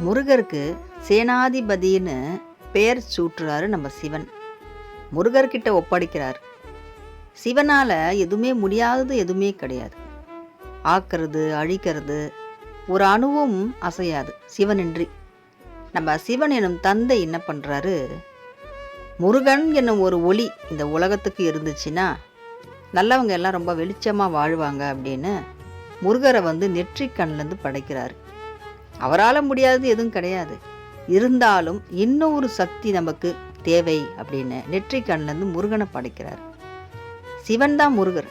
முருகருக்கு சேனாதிபதின்னு பெயர் சூட்டுறாரு நம்ம சிவன். முருகர்கிட்ட ஒப்படைக்கிறார். சிவனால் எதுவுமே முடியாதது எதுவுமே கிடையாது. ஆக்கிறது அழிக்கிறது ஒரு அணுவும் அசையாது சிவனின்றி. நம்ம சிவன் எனும் தந்தை என்ன பண்ணுறாரு, முருகன் என்னும் ஒரு ஒளி இந்த உலகத்துக்கு இருந்துச்சுன்னா நல்லவங்க எல்லாம் ரொம்ப வெளிச்சமாக வாழ்வாங்க அப்படின்னு முருகரை நெற்றிக்கண்லேருந்து படைக்கிறாரு. அவரால் முடியாதது எதுவும் கிடையாது. இருந்தாலும் இன்னொரு சக்தி நமக்கு தேவை அப்படின்னு நெற்றிக்கண்லேருந்து முருகனை படைக்கிறார். சிவன் தான் முருகர்.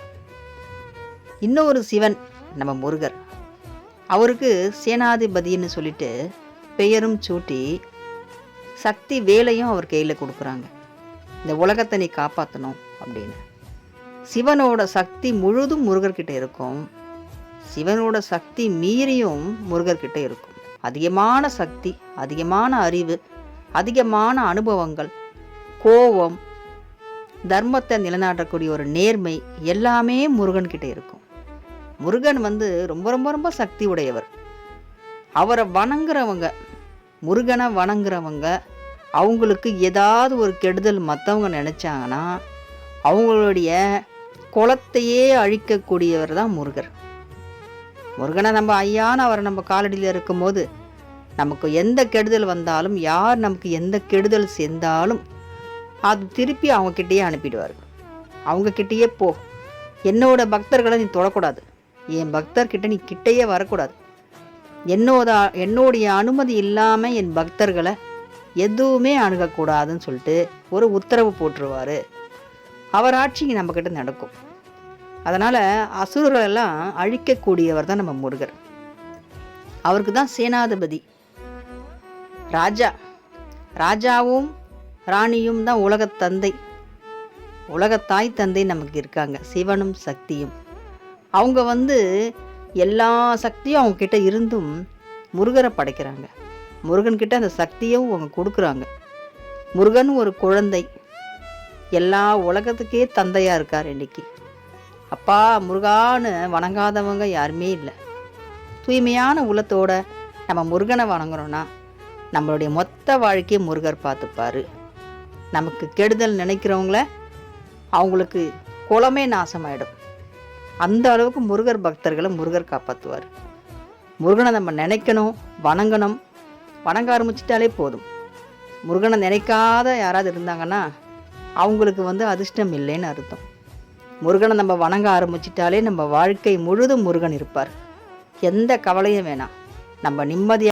இன்னொரு சிவன் நம்ம முருகர். அவருக்கு சேனாதிபதின்னு சொல்லிட்டு பெயரும் சூட்டி சக்தி வேலையும் அவர் கையில் கொடுக்குறாங்க. இந்த உலகத்தை நீ காப்பாற்றணும் அப்படின்னு. சிவனோட சக்தி முழுதும் முருகர்கிட்ட இருக்கும். சிவனோட சக்தி மீறியும் முருகர்கிட்ட இருக்கும். அதிகமான சக்தி, அதிகமான அறிவு, அதிகமான அனுபவங்கள், கோபம், தர்மத்தை நிலைநாட்டக்கூடிய ஒரு நேர்மை எல்லாமே முருகன்கிட்ட இருக்கும். முருகன் ரொம்ப ரொம்ப ரொம்ப சக்தி உடையவர். அவரை வணங்குறவங்க, முருகனை வணங்குறவங்க, அவங்களுக்கு ஏதாவது ஒரு கெடுதல் மற்றவங்க நினச்சாங்கன்னா அவங்களுடைய குலத்தையே அழிக்கக்கூடியவர் தான் முருகர். முருகனை நம்ம ஐயான்னு அவரை நம்ம காலடியில் இருக்கும்போது நமக்கு எந்த கெடுதல் வந்தாலும், யார் நமக்கு எந்த கெடுதல் செஞ்சாலும் அது திருப்பி அவங்கக்கிட்டேயே அனுப்பிடுவார்கள். அவங்கக்கிட்டேயே போ, என்னோட பக்தர்களை நீ தொடக்கூடாது, என் பக்தர்கிட்ட நீ கிட்டேயே வரக்கூடாது, என்னுடைய அனுமதி இல்லாமல் என் பக்தர்களை எதுவுமே அணுகக்கூடாதுன்னு சொல்லிட்டு ஒரு உத்தரவு போட்டுருவார். அவர் ஆட்சி நம்மக்கிட்ட நடக்கும். அதனால் அசுரர்களெல்லாம் அழிக்கக்கூடியவர் தான் நம்ம முருகர். அவருக்கு தான் சேனாதிபதி. ராஜாவும் ராணியும் தான் உலகத்தந்தை, உலகத்தாய் தந்தை நமக்கு இருக்காங்க. சிவனும் சக்தியும் அவங்க எல்லா சக்தியும் அவங்கக்கிட்ட இருந்தும் முருகரை படைக்கிறாங்க. முருகன்கிட்ட அந்த சக்தியும் அவங்க கொடுக்குறாங்க. முருகன் ஒரு குழந்தை, எல்லா உலகத்துக்கே தந்தையாக இருக்கார். இன்னைக்கு அப்பா முருகான்னு வணங்காதவங்க யாருமே இல்லை. தூய்மையான உள்ளத்தோட நம்ம முருகனை வணங்குறோன்னா நம்மளுடைய மொத்த வாழ்க்கையை முருகர் பார்த்துப்பார். நமக்கு கெடுதல் நினைக்கிறவங்கள அவங்களுக்கு குலமே நாசமாயிடும். அந்த அளவுக்கு முருகர் பக்தர்களை முருகர் காப்பாற்றுவார். முருகனை நம்ம நினைக்கணும், வணங்கணும். வணங்க ஆரம்பிச்சிட்டாலே போதும். முருகனை நினைக்காத யாராவது இருந்தாங்கன்னா அவங்களுக்கு அதிர்ஷ்டம் இல்லைன்னு அர்த்தம். முருகனை நம்ம வணங்க ஆரம்பிச்சிட்டாலே நம்ம வாழ்க்கை முழுதும் முருகன் இருப்பார். எந்த கவலையும் வேணாம். நம்ம நிம்மதியாக